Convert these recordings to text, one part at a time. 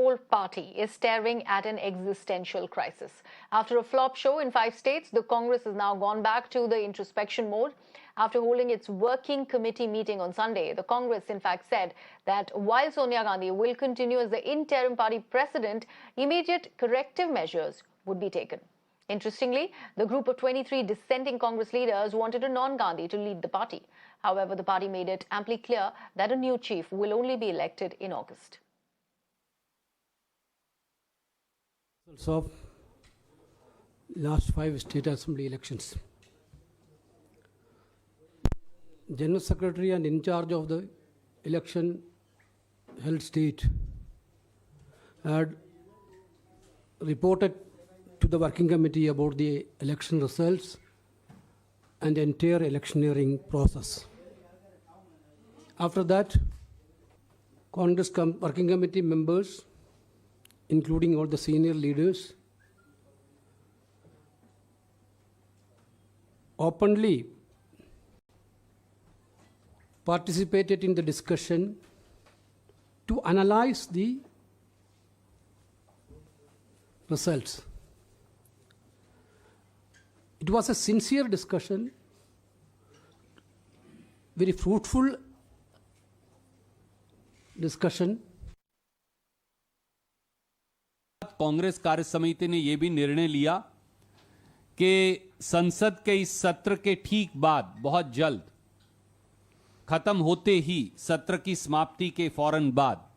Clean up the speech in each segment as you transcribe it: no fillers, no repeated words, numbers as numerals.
old party is staring at an existential crisis. After a flop show in 5 states, the Congress has now gone back to the introspection mode. After holding its working committee meeting on Sunday, the Congress in fact said that while Sonia Gandhi will continue as the interim party president, immediate corrective measures would be taken. Interestingly, the group of 23 dissenting Congress leaders wanted a non-Gandhi to lead the party. However, the party made it amply clear that a new chief will only be elected in August. Of last 5 state assembly elections. General Secretary and in charge of the election held state had reported to the working committee about the election results and the entire electioneering process. After that, Congress working committee members, including all the senior leaders, openly participated in the discussion to analyze the results. It was a sincere discussion, very fruitful discussion. Congress कार्य समिति ने यह भी निर्णय लिया कि संसद के इस सत्र के ठीक बाद बहुत जल्द खत्म होते ही सत्र की समाप्ति के फौरन बाद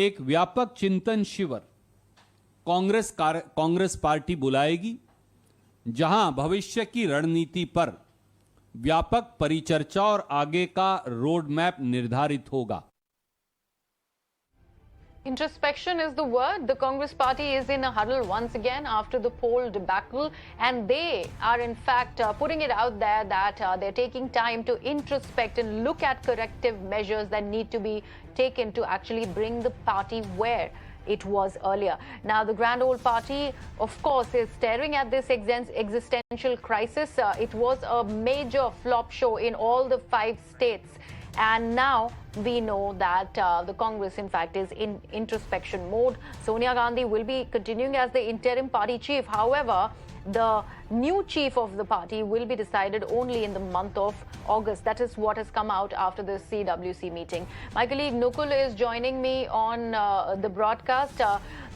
एक व्यापक चिंतन शिविर कांग्रेस पार्टी बुलाएगी, जहां भविष्य की रणनीति पर व्यापक परिचर्चा और आगे का रोड मैप निर्धारित होगा. Introspection is the word. The Congress party is in a huddle once again after the poll debacle, and they are in fact putting it out there that they're taking time to introspect and look at corrective measures that need to be taken to actually bring the party where it was earlier. Now, the grand old party, of course, is staring at this existential crisis. It was a major flop show in all the 5 states. And now we know that the Congress, in fact, is in introspection mode. Sonia Gandhi will be continuing as the interim party chief. However, the new chief of the party will be decided only in the month of August. That is what has come out after the CWC meeting. My colleague Nukul is joining me on the broadcast.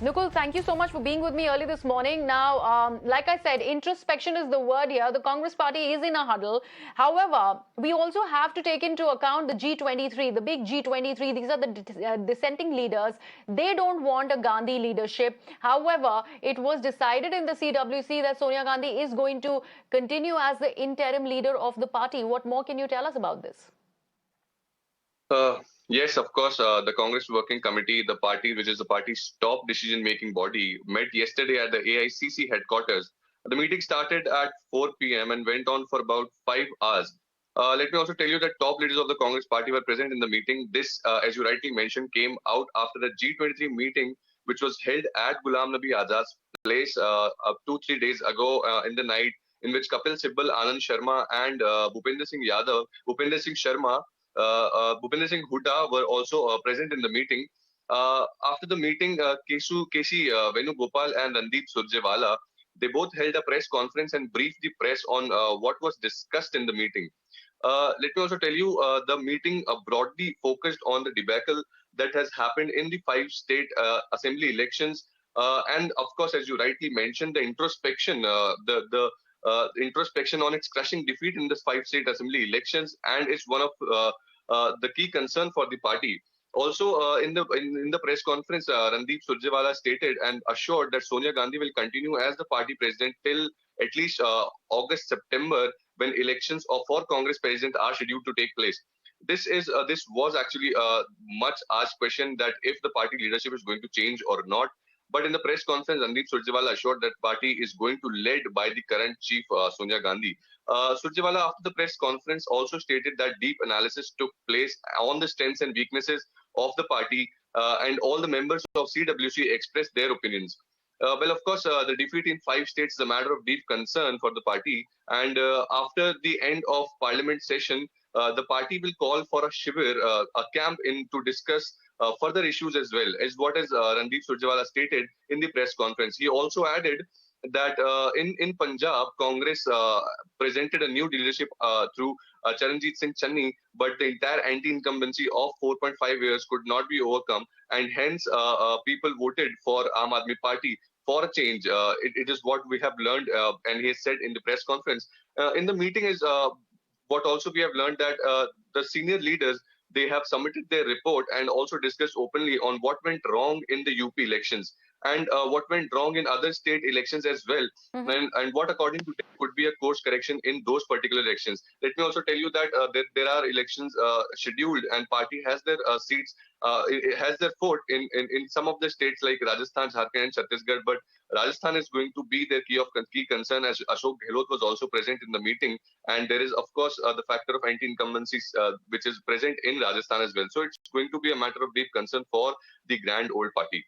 Nukul, thank you so much for being with me early this morning. Now, like I said, introspection is the word here. The Congress party is in a huddle. However, we also have to take into account the G23, the big G23. These are the dissenting leaders. They don't want a Gandhi leadership. However, it was decided in the CWC that Sonia Gandhi is going to continue as the interim leader of the party. What more can you tell us about this? Yes, of course. The Congress Working Committee, the party, which is the party's top decision-making body, met yesterday at the AICC headquarters. The meeting started at 4 p.m. and went on for about 5 hours. Let me also tell you that top leaders of the Congress party were present in the meeting. This, as you rightly mentioned, came out after the G23 meeting, which was held at Ghulam Nabi Azad's place 2-3 days ago in the night, in which Kapil Sibal, Anand Sharma, and Bhupender Singh Sharma, Bhupender Singh Hooda were also present in the meeting. After the meeting, KC Venugopal and Randeep Surjewala, they both held a press conference and briefed the press on what was discussed in the meeting. Let me also tell you, the meeting broadly focused on the debacle that has happened in the 5 state assembly elections. And of course, as you rightly mentioned, the introspection, the introspection on its crushing defeat in the 5 state assembly elections, and it's one of the key concern for the party. Also, in the press conference, Randeep Surjewala stated and assured that Sonia Gandhi will continue as the party president till at least August-September, when elections for Congress president are scheduled to take place. This was actually a much asked question, that if the party leadership is going to change or not. But in the press conference, Randeep Surjewala assured that party is going to led by the current chief, Sonia Gandhi. Surjewala, after the press conference, also stated that deep analysis took place on the strengths and weaknesses of the party, and all the members of CWC expressed their opinions. Well, of course, the defeat in 5 states is a matter of deep concern for the party. And after the end of parliament session, the party will call for a shivir, a camp to discuss further issues as well, is what is Randeep Surjewala stated in the press conference. He also added that in Punjab, Congress presented a new leadership through Charanjit Singh Channi, but the entire anti-incumbency of 4.5 years could not be overcome, and hence people voted for Aam Aadmi Party for a change. It is what we have learned, and he has said in the press conference. In the meeting is what also we have learned, that the senior leaders, they have submitted their report and also discussed openly on what went wrong in the UP elections and what went wrong in other state elections as well, and what according to them could be a course correction in those particular elections. Let me also tell you that there are elections scheduled, and party has their seats, it has their foot in some of the states like Rajasthan, Jharkhand and Chhattisgarh, but Rajasthan is going to be their key concern, as Ashok Gehlot was also present in the meeting, and there is of course the factor of anti-incumbency which is present in Rajasthan as well. So it's going to be a matter of deep concern for the grand old party.